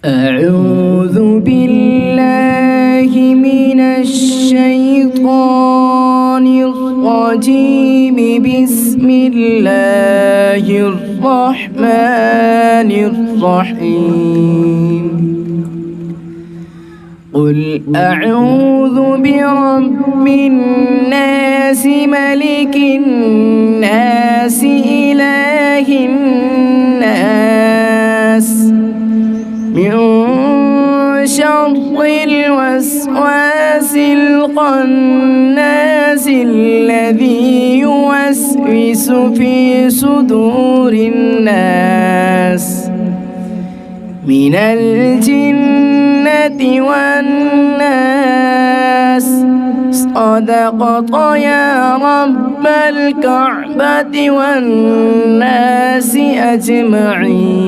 أعوذ بالله من الشيطان الرجيم. بسم الله الرحمن الرحيم. قل أعوذ برب الناس ملك الناس إله الناس من شر الوسواس الخناس الذي يوسوس في صدور الناس من الجنة والناس. صدقت يا رب الكعبة والناس أجمعين.